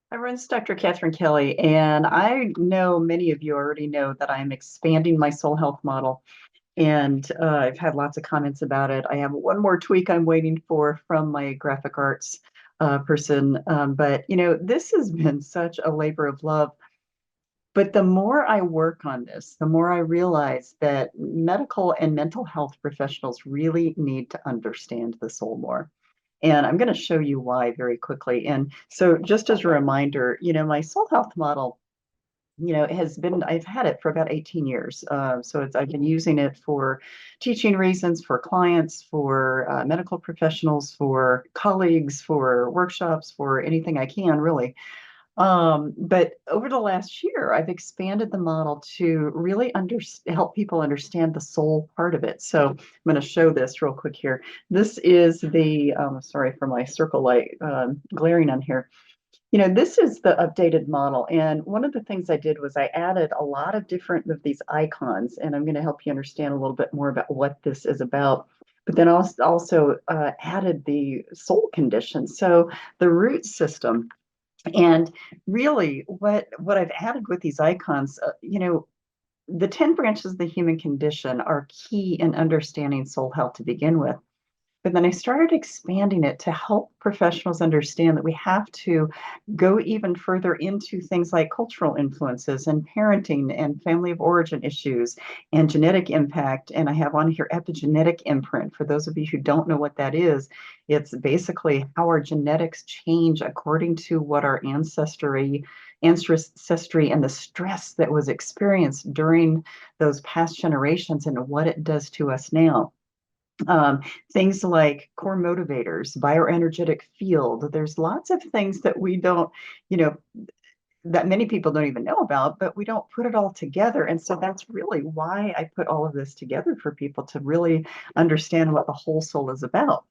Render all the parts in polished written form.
Everyone's Dr. Katherine Kelly, and I know many of you already know that I'm expanding my soul health model, and I've had lots of comments about it. I have one more tweak I'm waiting for from my graphic arts person, but this has been such a labor of love. But the more I work on this, the more I realize that medical and mental health professionals really need to understand the soul more. And I'm going to show you why very quickly. And so, just as a reminder, my soul health model, I've had it for about 18 years. I've been using it for teaching reasons, for clients, for medical professionals, for colleagues, for workshops, for anything I can, really. But over the last year, I've expanded the model to really help people understand the soul part of it. So I'm going to show this real quick here. This is sorry for my circle light glaring on here. This is the updated model. And one of the things I did was I added a lot of different of these icons, and I'm going to help you understand a little bit more about what this is about. But then also added the soul condition. So the root system. And really, what I've added with these icons, the 10 branches of the human condition are key in understanding soul health to begin with. But then I started expanding it to help professionals understand that we have to go even further into things like cultural influences and parenting and family of origin issues and genetic impact. And I have on here epigenetic imprint. For those of you who don't know what that is, it's basically how our genetics change according to what our ancestry and the stress that was experienced during those past generations and what it does to us now. um, Things like core motivators, bioenergetic field. There's lots of things that we don't, you know, that many people don't even know about, but we don't put it all together. And so that's really why I put all of this together for people to really understand what the whole soul is about.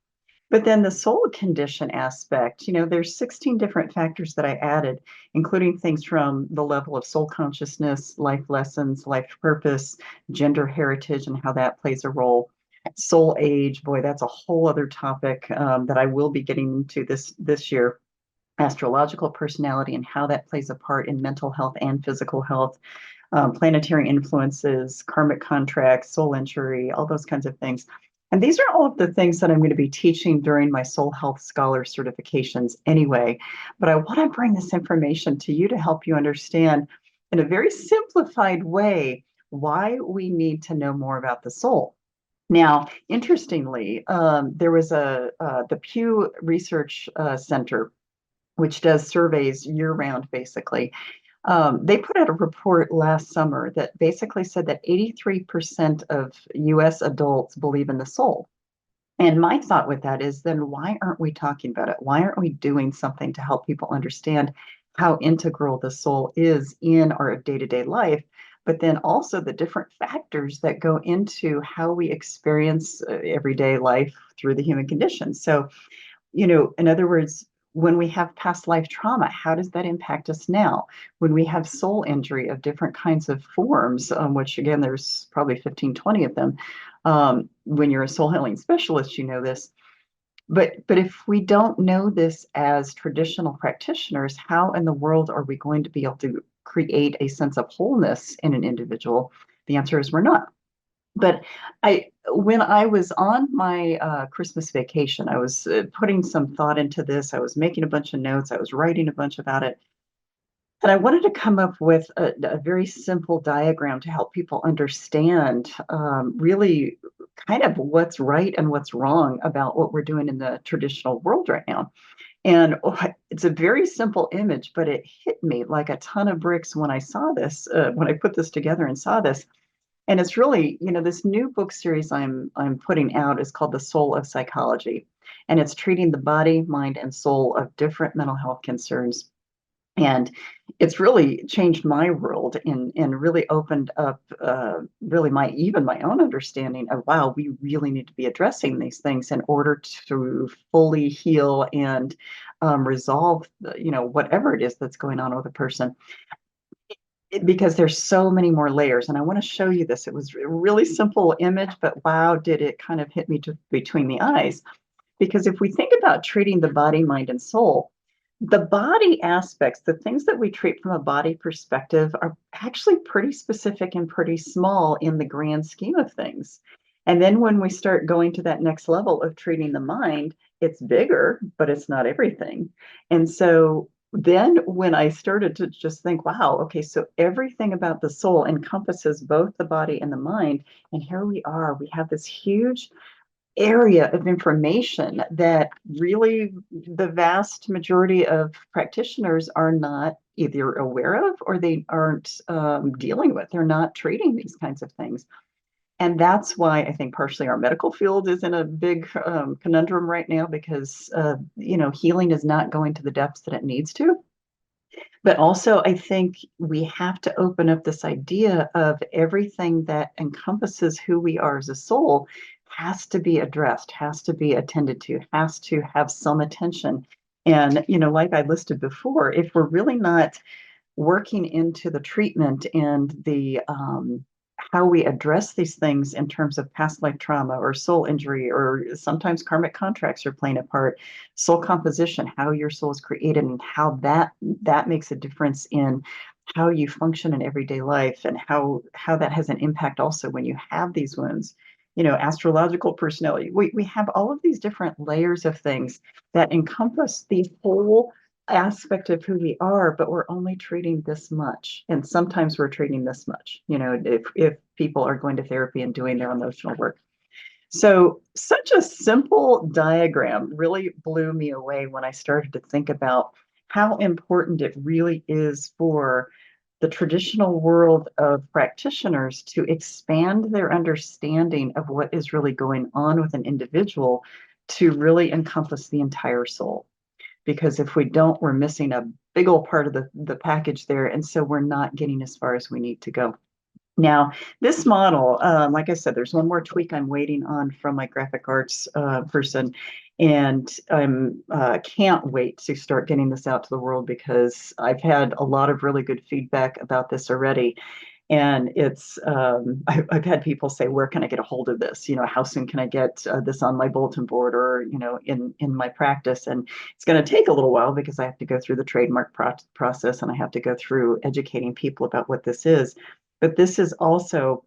But then the soul condition aspect, there's 16 different factors that I added, including things from the level of soul consciousness, life lessons, life purpose, gender heritage, and how that plays a role. Soul age, boy, that's a whole other topic that I will be getting into this year. Astrological personality and how that plays a part in mental health and physical health, planetary influences, karmic contracts, soul injury, all those kinds of things. And these are all of the things that I'm going to be teaching during my Soul Health Scholar certifications anyway. But I want to bring this information to you to help you understand in a very simplified way why we need to know more about the soul. Now, interestingly, there was the Pew Research Center, which does surveys year round, basically. They put out a report last summer that basically said that 83% of US adults believe in the soul. And my thought with that is then why aren't we talking about it? Why aren't we doing something to help people understand how integral the soul is in our day to day life? But then also the different factors that go into how we experience everyday life through the human condition. So, in other words, when we have past life trauma, how does that impact us now? When we have soul injury of different kinds of forms, which again, there's probably 15, 20 of them. When you're a soul healing specialist, you know this. But if we don't know this as traditional practitioners, how in the world are we going to be able to create a sense of wholeness in an individual? The answer is we're not. But when I was on my Christmas vacation, I was putting some thought into this. I was making a bunch of notes. I was writing a bunch about it. And I wanted to come up with a very simple diagram to help people understand really kind of what's right and what's wrong about what we're doing in the traditional world right now. And it's a very simple image, but it hit me like a ton of bricks when I saw this, when I put this together and saw this. And it's really, this new book series I'm putting out is called The Soul of Psychology. And it's treating the body, mind, and soul of different mental health concerns. And it's really changed my world and really opened up really my own understanding of wow, we really need to be addressing these things in order to fully heal and resolve whatever it is that's going on with a person, because there's so many more layers. And I want to show you this. It was a really simple image, but wow, did it kind of hit me between the eyes. Because if we think about treating the body, mind, and soul, The body aspects, the things that we treat from a body perspective, are actually pretty specific and pretty small in the grand scheme of things. And then when we start going to that next level of treating the mind, it's bigger, but it's not everything. And so then when I started to just think, wow, okay, so everything about the soul encompasses both the body and the mind. And here we are, we have this huge area of information that really the vast majority of practitioners are not either aware of or they aren't dealing with. They're not treating these kinds of things. And that's why I think partially our medical field is in a big conundrum right now because, healing is not going to the depths that it needs to. But also, I think we have to open up this idea of everything that encompasses who we are as a soul has to be addressed, has to be attended to, has to have some attention. And, like I listed before, if we're really not working into the treatment and the how we address these things in terms of past life trauma or soul injury, or sometimes karmic contracts are playing a part, soul composition, how your soul is created and how that makes a difference in how you function in everyday life, and how that has an impact also when you have these wounds. Astrological personality, we have all of these different layers of things that encompass the whole aspect of who we are, but we're only treating this much. And sometimes we're treating this much, if people are going to therapy and doing their emotional work. So such a simple diagram really blew me away when I started to think about how important it really is for the traditional world of practitioners to expand their understanding of what is really going on with an individual to really encompass the entire soul, because if we don't, we're missing a big old part of the package there. And so we're not getting as far as we need to go. Now, this model, like I said, there's one more tweak I'm waiting on from my graphic arts person. And I'm can't wait to start getting this out to the world because I've had a lot of really good feedback about this already. And it's I've had people say, where can I get a hold of this? How soon can I get this on my bulletin board, or in my practice? And it's going to take a little while because I have to go through the trademark process, and I have to go through educating people about what this is. But this is also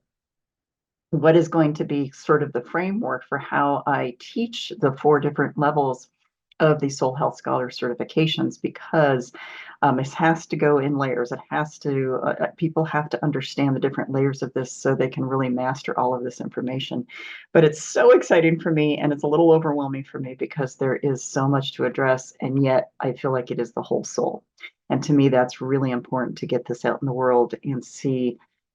what is going to be sort of the framework for how I teach the 4 different levels of the Soul Health Scholar certifications, because it has to go in layers. It has to, people have to understand the different layers of this so they can really master all of this information. But it's so exciting for me, and it's a little overwhelming for me because there is so much to address, and yet I feel like it is the whole soul. And to me, that's really important to get this out in the world and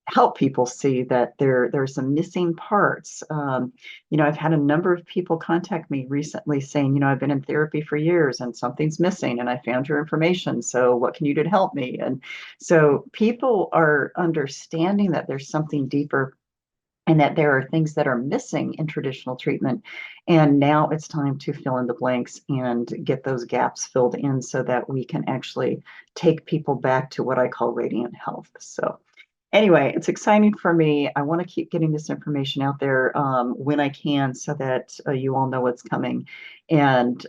help people see that there's some missing parts. I've had a number of people contact me recently saying, I've been in therapy for years and something's missing, and I found your information. So what can you do to help me? And so people are understanding that there's something deeper and that there are things that are missing in traditional treatment. And now it's time to fill in the blanks and get those gaps filled in so that we can actually take people back to what I call radiant health. So anyway, it's exciting for me. I want to keep getting this information out there when I can so that you all know what's coming. And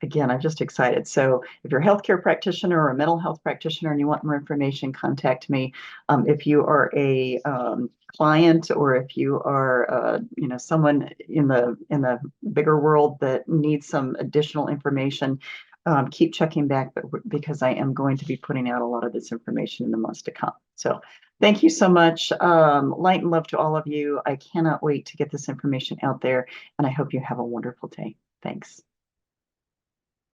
again, I'm just excited. So if you're a healthcare practitioner or a mental health practitioner and you want more information, contact me. If you are a client, or if you are someone in the bigger world that needs some additional information, keep checking back, but because I am going to be putting out a lot of this information in the months to come. So thank you so much. Light and love to all of you. I cannot wait to get this information out there, and I hope you have a wonderful day. Thanks.